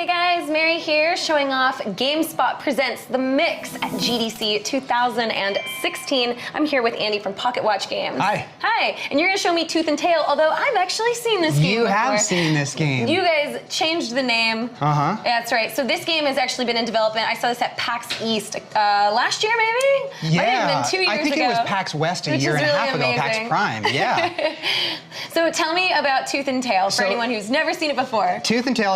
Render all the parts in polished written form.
guys, Mary here, showing off GameSpot presents The Mix at GDC 2016. I'm here with Andy from Pocket Watch Games. Hi. Hi, and you're gonna show me Tooth and Tail, although I've actually seen this game You before. have seen this game. You guys changed the name. Uh-huh. That's right. So this game has actually been in development. I saw this at PAX East last year, maybe? Yeah. Might have been 2 years ago. I think it was PAX West a year and a half ago, PAX Prime, yeah. So tell me about Tooth and Tail for anyone who's never seen it before. Tooth and Tail,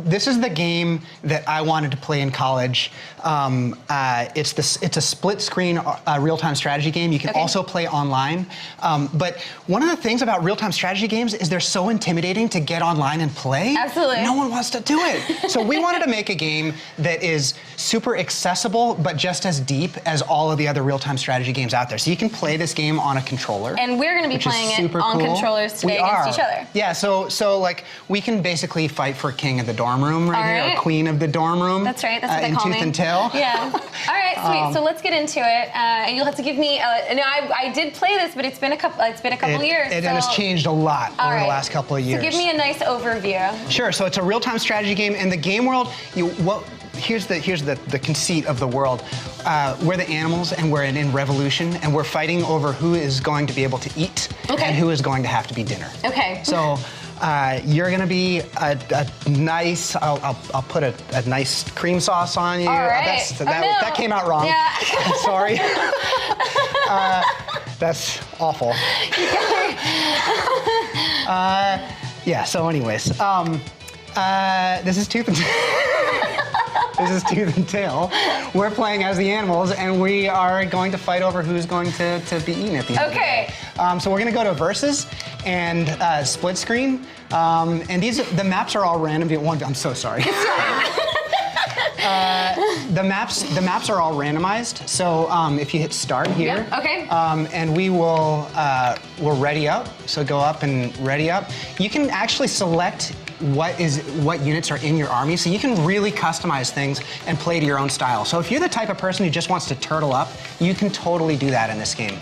this is the game that I wanted to play in college. It's a split-screen real-time strategy game. You can also play online. But one of the things about real-time strategy games is they're so intimidating to get online and play. Absolutely. No one wants to do it. So we wanted to make a game that is super accessible, but just as deep as all of the other real-time strategy games out there. So you can play this game on a controller. And we're going to be playing it on controllers today against each other. Yeah, so like we can basically fight for king of the dorm room right here, or queen of the dorm room. That's right, that's what they call me. In Tooth and Tail. Yeah. All right, sweet. So let's get into it, and you'll have to give me. I did play this, but it's been a couple years. It has changed a lot over the last couple of years. So give me a nice overview. Sure. So it's a real-time strategy game, and the game world. Here's the conceit of the world. We're the animals, and we're in revolution, and we're fighting over who is going to be able to eat and who is going to have to be dinner. Okay. So you're gonna be a nice. I'll put a nice cream sauce on you. All right. That came out wrong. Yeah. I'm sorry. That's awful. Yeah. So, anyways, this is Tooth and Tail. This is Tooth and Tail. We're playing as the animals, and we are going to fight over who's going to be eaten at the end of the day. So we're going to go to versus and split screen. And the maps are all random. I'm so sorry. The maps are all randomized. So if you hit start here, and we'll ready up. So go up and ready up. You can actually select what units are in your army, so you can really customize things and play to your own style. So if you're the type of person who just wants to turtle up, you can totally do that in this game.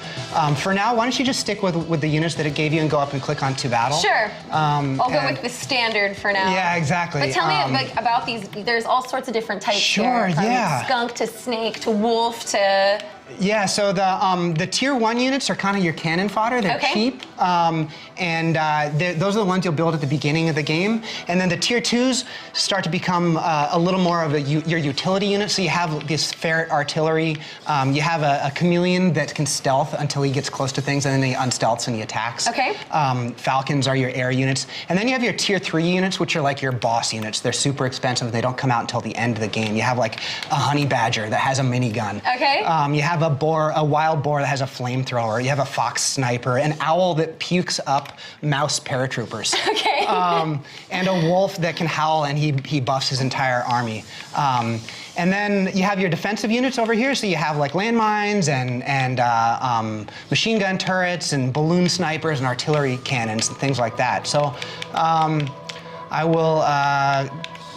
For now, why don't you just stick with the units that it gave you and go up and click on to battle? Sure. I'll go with the standard for now. Yeah, exactly. But tell me about these. There's all sorts of different types here. From skunk to snake to wolf to. Yeah, so the tier 1 units are kind of your cannon fodder. They're cheap, and those are the ones you'll build at the beginning of the game. And then the tier 2s start to become a little more of your utility unit. So you have this ferret artillery. You have a chameleon that can stealth until he gets close to things, and then he unstealths and he attacks. Falcons are your air units. And then you have your tier 3 units, which are like your boss units. They're super expensive. They don't come out until the end of the game. You have like a honey badger that has a minigun. You have a wild boar that has a flamethrower. You have a fox sniper, an owl that pukes up mouse paratroopers. And a wolf that can howl, and he buffs his entire army. And then you have your defensive units over here. So you have like landmines and machine gun turrets and balloon snipers and artillery cannons and things like that. So I will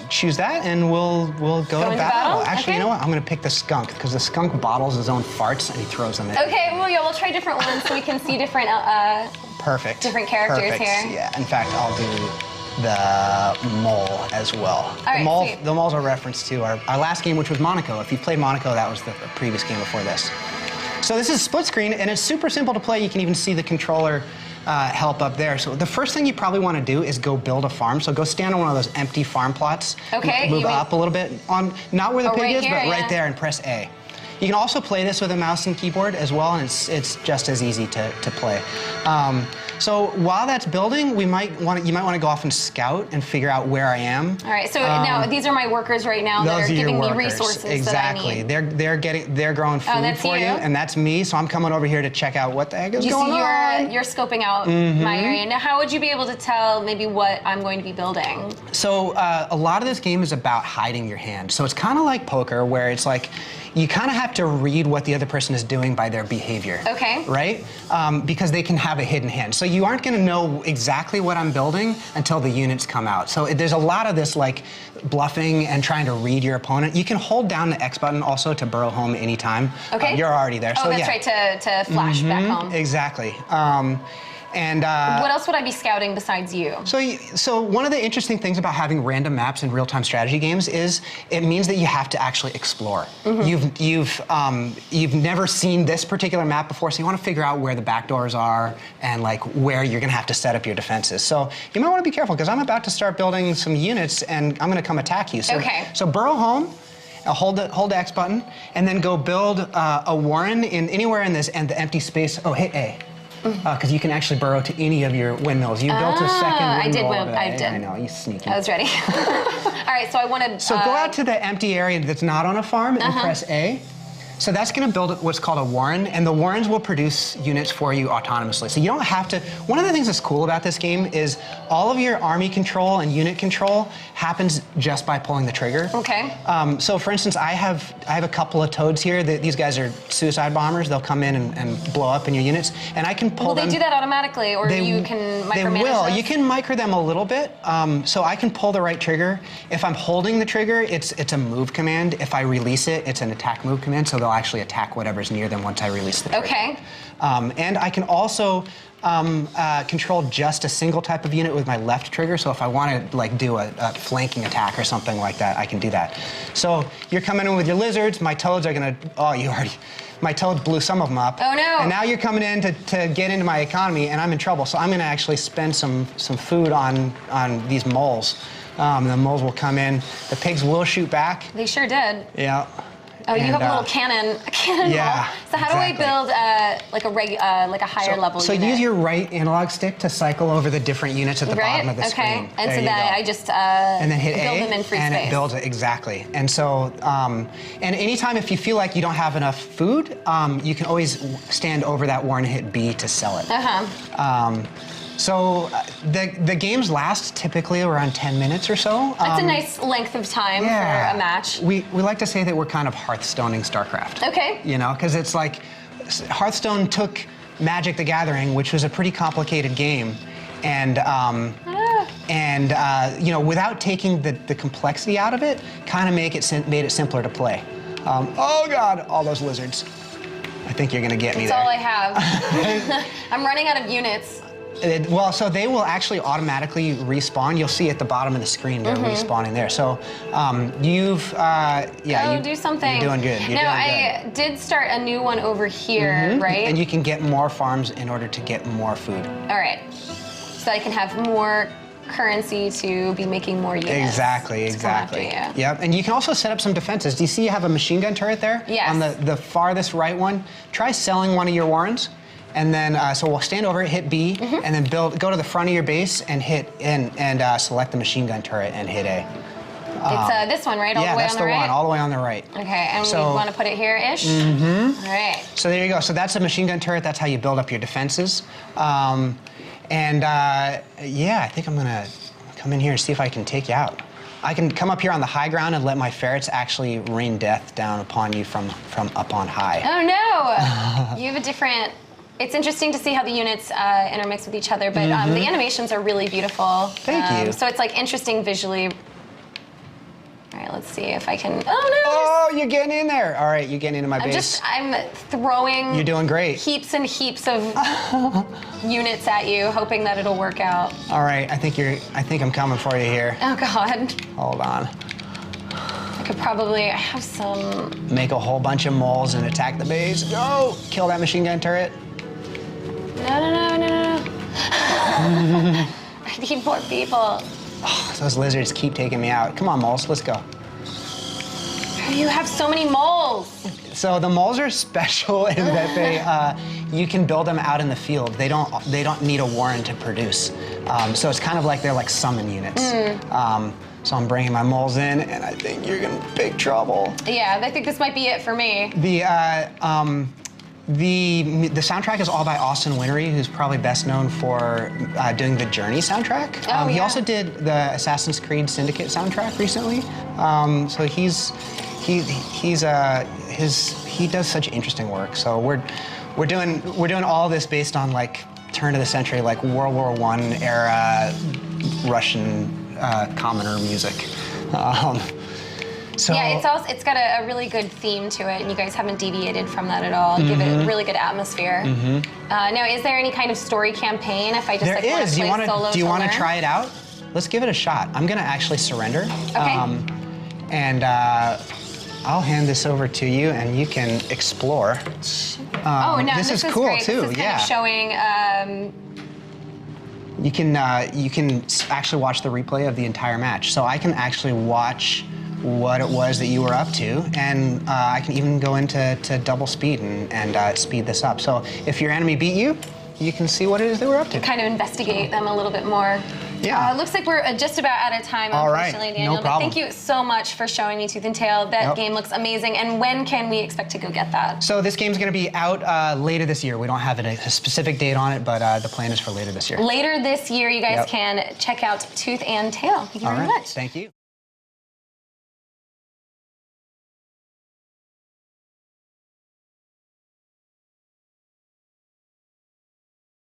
choose that, and we'll go to battle. Actually, you know what? I'm going to pick the skunk, because the skunk bottles his own farts and he throws them in. Well, yeah, we'll try different ones so we can see different different characters here. Yeah, in fact, I'll do the mole as well. The mole's a reference to our last game, which was Monaco. If you've played Monaco, that was the previous game before this. So this is split screen, and it's super simple to play. You can even see the controller help up there. So the first thing you probably want to do is go build a farm. So go stand on one of those empty farm plots. Move up a little bit, not where the pig is, but right there, and press A. You can also play this with a mouse and keyboard as well, and it's just as easy to play. So while that's building, you might want to go off and scout and figure out where I am. All right. So now these are my workers right now that are giving me resources that I need. They're growing food for you, and that's me. So I'm coming over here to check out what the heck is going on. You're scoping out my area. Now, how would you be able to tell maybe what I'm going to be building? So a lot of this game is about hiding your hand. So it's kind of like poker, where it's like you kind of have to read what the other person is doing by their behavior. Right? Because they can have a hidden hand. So you aren't going to know exactly what I'm building until the units come out. So there's a lot of this like bluffing and trying to read your opponent. You can hold down the X button also to burrow home anytime. You're already there. So that's right, to flash back home. Exactly. And what else would I be scouting besides you? So one of the interesting things about having random maps in real-time strategy games is it means that you have to actually explore. You've never seen this particular map before, so you want to figure out where the back doors are and like where you're going to have to set up your defenses. So you might want to be careful because I'm about to start building some units and I'm going to come attack you. So burrow home. Hold the X button, and then go build a warren in anywhere in this and the empty space. Oh, hit A. Because you can actually burrow to any of your windmills. You built a second windmill. I did. I know, you sneaky. I was ready. All right, so I wanted. So go out to the empty area that's not on a farm and press A. So that's going to build what's called a warren, and the warrens will produce units for you autonomously. So you don't have to. One of the things that's cool about this game is all of your army control and unit control happens just by pulling the trigger. Okay. So for instance, I have a couple of toads here. These guys are suicide bombers. They'll come in and blow up in your units, and I can pull them. Will they do that automatically, or you can micromanage They will. this? You can micro them a little bit. So I can pull the right trigger. If I'm holding the trigger, it's a move command. If I release it, it's an attack move command. So they'll actually attack whatever's near them once I release the trigger. Okay. And I can also control just a single type of unit with my left trigger. So if I want to like do a flanking attack or something like that, I can do that. So you're coming in with your lizards. My toads are gonna. Oh, my toad blew some of them up. Oh no! And now you're coming in to get into my economy, and I'm in trouble. So I'm gonna actually spend some food on these moles. The moles will come in. The pigs will shoot back. They sure did. Yeah. Oh, you have a little cannon yeah, mole. So how do I build like a higher level So unit? use your right analog stick to cycle over the different units at the bottom of the screen. And there so that I just and then hit build A, them in free and space. it builds it exactly. And so, and anytime if you feel like you don't have enough food, you can always stand over that warren and hit B to sell it. So the games last typically around 10 minutes or so. That's a nice length of time for a match. We like to say that we're kind of Hearthstoning StarCraft. Okay. You know, because it's like Hearthstone took Magic the Gathering, which was a pretty complicated game, and you know, without taking the complexity out of it, kind of made it simpler to play. Oh God, all those lizards. I think you're gonna get me there. That's all I have. I'm running out of units. Well, so they will actually automatically respawn. You'll see at the bottom of the screen they're respawning there. So do something. You're doing good. I did start a new one over here, right? And you can get more farms in order to get more food. All right, so I can have more currency to be making more units. Exactly. Yep, and you can also set up some defenses. Do you see you have a machine gun turret there? Yes. On the farthest right one. Try selling one of your warrens. And then, so we'll stand over it, hit B, and then go to the front of your base and hit and select the machine gun turret and hit A. It's this one, right? All the way that's on the right? one, all the way on the right. Okay, and we want to put it here-ish? All right. So there you go. So that's a machine gun turret. That's how you build up your defenses. Yeah, I think I'm gonna come in here and see if I can take you out. I can come up here on the high ground and let my ferrets actually rain death down upon you from up on high. Oh no! You have a different. It's interesting to see how the units intermix with each other, but the animations are really beautiful. Thank you. So it's like interesting visually. All right, let's see if I can. Oh no! Oh, you're getting in there. All right, you're getting into my base. I'm throwing. You're doing great. Heaps and heaps of units at you, hoping that it'll work out. All right, I think I'm coming for you here. Oh God. Hold on. I could probably have some. Make a whole bunch of moles and attack the base. Go! Kill that machine gun turret. No. I need more people. Oh, those lizards keep taking me out. Come on, moles, let's go. You have so many moles. So the moles are special in that they, you can build them out in the field. They don't need a warren to produce. So it's kind of like they're like summon units. So I'm bringing my moles in, and I think you're in big trouble. Yeah, I think this might be it for me. The soundtrack is all by Austin Wintory, who's probably best known for doing the Journey soundtrack. He also did the Assassin's Creed Syndicate soundtrack recently. So he does such interesting work. So we're doing all this based on like turn of the century, like World War I era Russian commoner music. So, yeah, it's got a really good theme to it, and you guys haven't deviated from that at all. Give it a really good atmosphere. Now, is there any kind of story campaign if I just want to play solo? Do you want to try it out? Let's give it a shot. I'm gonna actually surrender. Okay. And I'll hand this over to you, and you can explore. Oh no, this is cool great. too. This is kind of showing. You can actually watch the replay of the entire match. So I can actually watch what it was that you were up to, and I can even go into double speed and speed this up. So if your enemy beat you, you can see what it is they were up to. Kind of investigate them a little bit more. Yeah. Looks like we're just about out of time, All right. unfortunately, Daniel. No problem. But thank you so much for showing me Tooth and Tail. That game looks amazing. And when can we expect to go get that? So this game's going to be out later this year. We don't have a specific date on it, but the plan is for later this year. Later this year, you guys can check out Tooth and Tail. Thank you very much. Thank you.